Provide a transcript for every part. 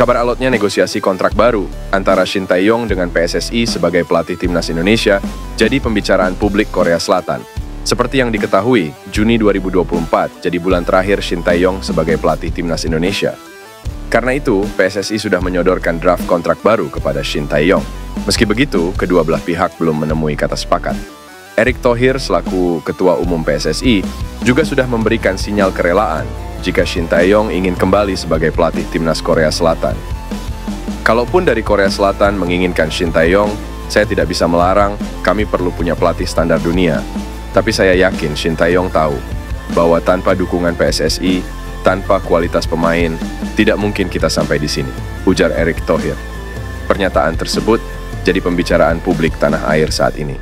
Kabar alotnya negosiasi kontrak baru antara Shin Tae-yong dengan PSSI sebagai pelatih timnas Indonesia jadi pembicaraan publik Korea Selatan. Seperti yang diketahui, Juni 2024 jadi bulan terakhir Shin Tae-yong sebagai pelatih timnas Indonesia. Karena itu, PSSI sudah menyodorkan draft kontrak baru kepada Shin Tae-yong. Meski begitu, kedua belah pihak belum menemui kata sepakat. Erick Thohir selaku Ketua Umum PSSI juga sudah memberikan sinyal kerelaan jika Shin Tae-yong ingin kembali sebagai pelatih timnas Korea Selatan. Kalaupun dari Korea Selatan menginginkan Shin Tae-yong, saya tidak bisa melarang, kami perlu punya pelatih standar dunia. Tapi saya yakin Shin Tae-yong tahu bahwa tanpa dukungan PSSI, tanpa kualitas pemain, tidak mungkin kita sampai di sini, ujar Erick Thohir. Pernyataan tersebut jadi pembicaraan publik tanah air saat ini.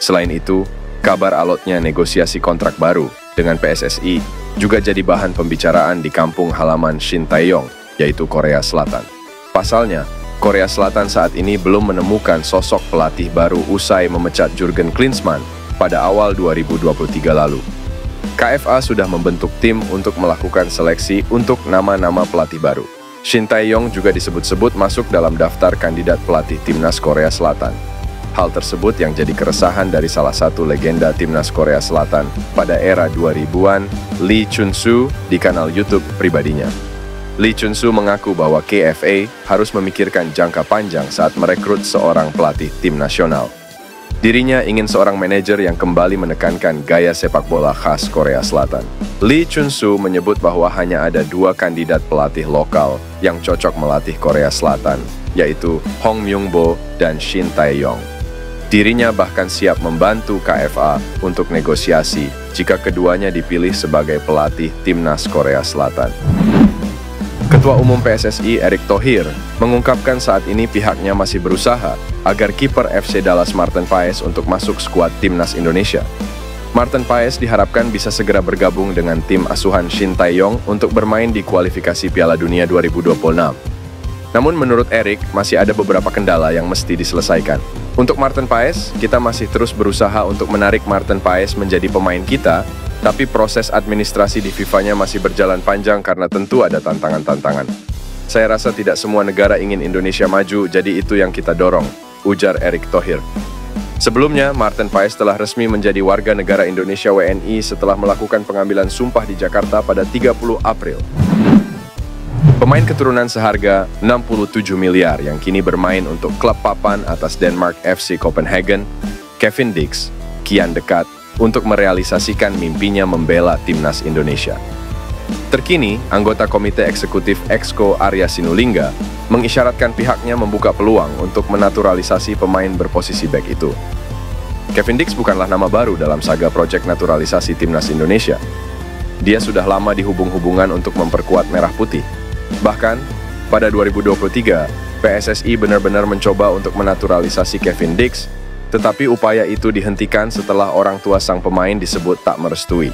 Selain itu, kabar alotnya negosiasi kontrak baru dengan PSSI juga jadi bahan pembicaraan di kampung halaman Shin Tae-yong, yaitu Korea Selatan. Pasalnya, Korea Selatan saat ini belum menemukan sosok pelatih baru usai memecat Jurgen Klinsmann pada awal 2023 lalu. KFA sudah membentuk tim untuk melakukan seleksi untuk nama-nama pelatih baru. Shin Tae-yong juga disebut-sebut masuk dalam daftar kandidat pelatih timnas Korea Selatan. Hal tersebut yang jadi keresahan dari salah satu legenda timnas Korea Selatan pada era 2000-an, Lee Chun-soo, di kanal YouTube pribadinya. Lee Chun-soo mengaku bahwa KFA harus memikirkan jangka panjang saat merekrut seorang pelatih tim nasional. Dirinya ingin seorang manajer yang kembali menekankan gaya sepak bola khas Korea Selatan. Lee Chun-soo menyebut bahwa hanya ada 2 kandidat pelatih lokal yang cocok melatih Korea Selatan, yaitu Hong Myung-bo dan Shin Tae-yong. Dirinya bahkan siap membantu KFA untuk negosiasi jika keduanya dipilih sebagai pelatih timnas Korea Selatan. Ketua Umum PSSI Erick Thohir mengungkapkan saat ini pihaknya masih berusaha agar kiper FC Dallas Marten Paes untuk masuk skuad timnas Indonesia. Marten Paes diharapkan bisa segera bergabung dengan tim asuhan Shin Tae-yong untuk bermain di kualifikasi Piala Dunia 2026. Namun menurut Erick, masih ada beberapa kendala yang mesti diselesaikan. Untuk Marten Paes, kita masih terus berusaha untuk menarik Marten Paes menjadi pemain kita, tapi proses administrasi di FIFA-nya masih berjalan panjang karena tentu ada tantangan-tantangan. Saya rasa tidak semua negara ingin Indonesia maju, jadi itu yang kita dorong, ujar Erick Thohir. Sebelumnya, Marten Paes telah resmi menjadi warga negara Indonesia WNI setelah melakukan pengambilan sumpah di Jakarta pada 30 April. Pemain keturunan seharga 67 miliar yang kini bermain untuk klub papan atas Denmark FC Copenhagen, Kevin Dix, kian dekat untuk merealisasikan mimpinya membela timnas Indonesia. Terkini, anggota Komite Eksekutif Exco Arya Sinulinga mengisyaratkan pihaknya membuka peluang untuk menaturalisasi pemain berposisi bek itu. Kevin Dix bukanlah nama baru dalam saga proyek naturalisasi timnas Indonesia. Dia sudah lama dihubung-hubungan untuk memperkuat Merah Putih. Bahkan, pada 2023, PSSI benar-benar mencoba untuk menaturalisasi Kevin Dix, tetapi upaya itu dihentikan setelah orang tua sang pemain disebut tak merestui.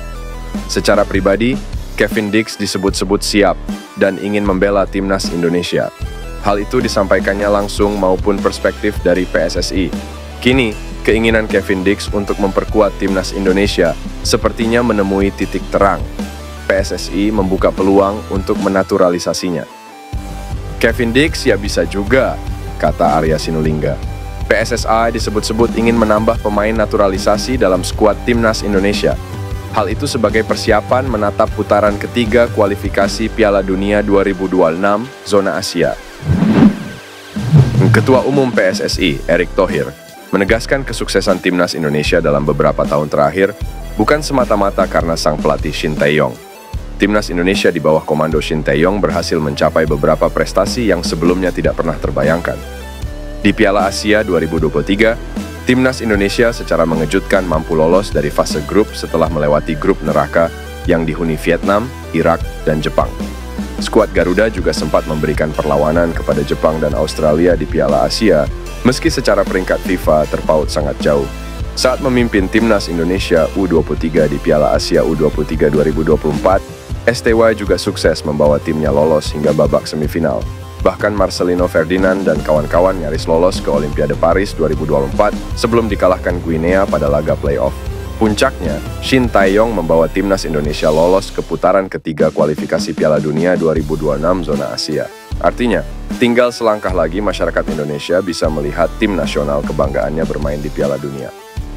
Secara pribadi, Kevin Dix disebut-sebut siap dan ingin membela timnas Indonesia. Hal itu disampaikannya langsung maupun perspektif dari PSSI. Kini, keinginan Kevin Dix untuk memperkuat timnas Indonesia sepertinya menemui titik terang. PSSI membuka peluang untuk menaturalisasinya. Kevin Dix ya bisa juga, kata Arya Sinulinga. PSSI disebut-sebut ingin menambah pemain naturalisasi dalam skuad timnas Indonesia. Hal itu sebagai persiapan menatap putaran ketiga kualifikasi Piala Dunia 2026 zona Asia. Ketua Umum PSSI, Erick Thohir, menegaskan kesuksesan timnas Indonesia dalam beberapa tahun terakhir bukan semata-mata karena sang pelatih Shin Tae-yong. Timnas Indonesia di bawah komando Shin Tae-yong berhasil mencapai beberapa prestasi yang sebelumnya tidak pernah terbayangkan. Di Piala Asia 2023, timnas Indonesia secara mengejutkan mampu lolos dari fase grup setelah melewati grup neraka yang dihuni Vietnam, Irak, dan Jepang. Skuad Garuda juga sempat memberikan perlawanan kepada Jepang dan Australia di Piala Asia, meski secara peringkat FIFA terpaut sangat jauh. Saat memimpin timnas Indonesia U23 di Piala Asia U23 2024, STY juga sukses membawa timnya lolos hingga babak semifinal. Bahkan Marcelino Ferdinand dan kawan-kawan nyaris lolos ke Olimpiade Paris 2024 sebelum dikalahkan Guinea pada laga playoff. Puncaknya, Shin Tae-yong membawa timnas Indonesia lolos ke putaran ketiga kualifikasi Piala Dunia 2026 zona Asia. Artinya, tinggal selangkah lagi masyarakat Indonesia bisa melihat tim nasional kebanggaannya bermain di Piala Dunia.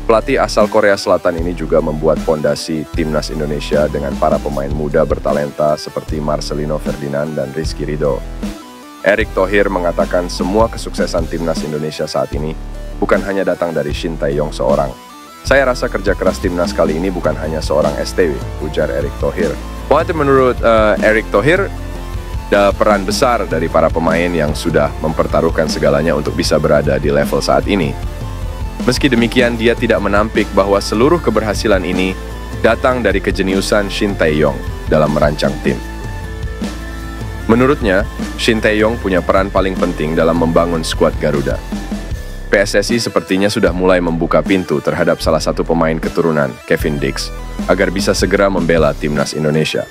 Pelatih asal Korea Selatan ini juga membuat fondasi timnas Indonesia dengan para pemain muda bertalenta seperti Marcelino Ferdinand dan Rizky Ridho. Erick Thohir mengatakan semua kesuksesan timnas Indonesia saat ini bukan hanya datang dari Shin Tae-yong seorang. Saya rasa kerja keras timnas kali ini bukan hanya seorang STW, ujar Erick Thohir. Menurut Erick Thohir, ada peran besar dari para pemain yang sudah mempertaruhkan segalanya untuk bisa berada di level saat ini. Meski demikian, dia tidak menampik bahwa seluruh keberhasilan ini datang dari kejeniusan Shin Tae-yong dalam merancang tim. Menurutnya, Shin Tae-yong punya peran paling penting dalam membangun skuad Garuda. PSSI sepertinya sudah mulai membuka pintu terhadap salah satu pemain keturunan, Kevin Dix, agar bisa segera membela timnas Indonesia.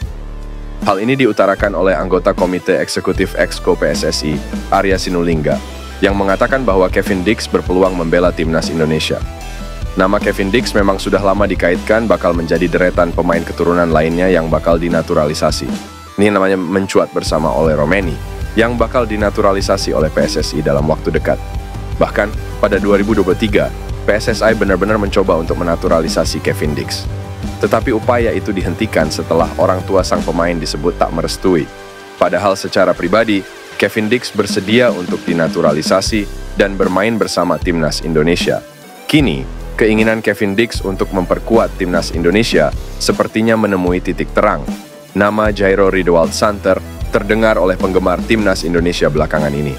Hal ini diutarakan oleh anggota Komite Eksekutif Exco PSSI, Arya Sinulinga, yang mengatakan bahwa Kevin Dix berpeluang membela timnas Indonesia. Nama Kevin Dix memang sudah lama dikaitkan bakal menjadi deretan pemain keturunan lainnya yang bakal dinaturalisasi. Ini namanya mencuat bersama oleh Romeni, yang bakal dinaturalisasi oleh PSSI dalam waktu dekat. Bahkan, pada 2023, PSSI benar-benar mencoba untuk menaturalisasi Kevin Dix. Tetapi upaya itu dihentikan setelah orang tua sang pemain disebut tak merestui. Padahal secara pribadi, Kevin Dix bersedia untuk dinaturalisasi dan bermain bersama timnas Indonesia. Kini, keinginan Kevin Dix untuk memperkuat timnas Indonesia sepertinya menemui titik terang. Nama Jairo Ridwald Santer terdengar oleh penggemar timnas Indonesia belakangan ini.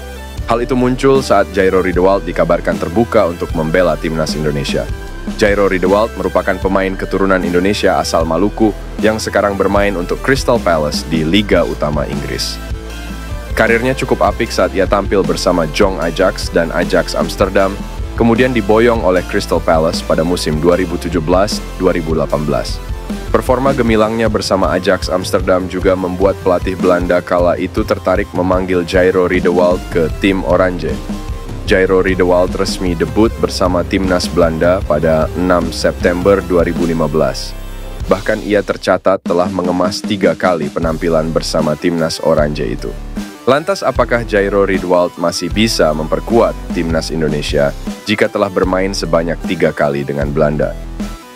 Hal itu muncul saat Jairo Ridwald dikabarkan terbuka untuk membela timnas Indonesia. Jairo Ridwald merupakan pemain keturunan Indonesia asal Maluku yang sekarang bermain untuk Crystal Palace di Liga Utama Inggris. Karirnya cukup apik saat ia tampil bersama Jong Ajax dan Ajax Amsterdam, kemudian diboyong oleh Crystal Palace pada musim 2017-2018. Performa gemilangnya bersama Ajax Amsterdam juga membuat pelatih Belanda kala itu tertarik memanggil Jairo Ridwald ke tim Oranje. Jairo Ridwald resmi debut bersama timnas Belanda pada 6 September 2015. Bahkan ia tercatat telah mengemas 3 kali penampilan bersama timnas Oranje itu. Lantas apakah Jairo Ridwald masih bisa memperkuat timnas Indonesia jika telah bermain sebanyak 3 kali dengan Belanda?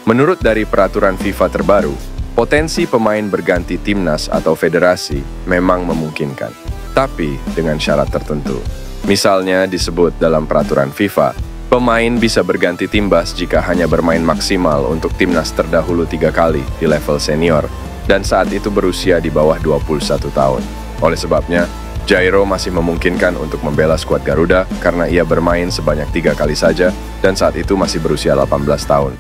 Menurut dari peraturan FIFA terbaru, potensi pemain berganti timnas atau federasi memang memungkinkan, tapi dengan syarat tertentu. Misalnya disebut dalam peraturan FIFA, pemain bisa berganti timbas jika hanya bermain maksimal untuk timnas terdahulu 3 kali di level senior dan saat itu berusia di bawah 21 tahun. Oleh sebabnya, Jairo masih memungkinkan untuk membela skuad Garuda karena ia bermain sebanyak 3 kali saja dan saat itu masih berusia 18 tahun.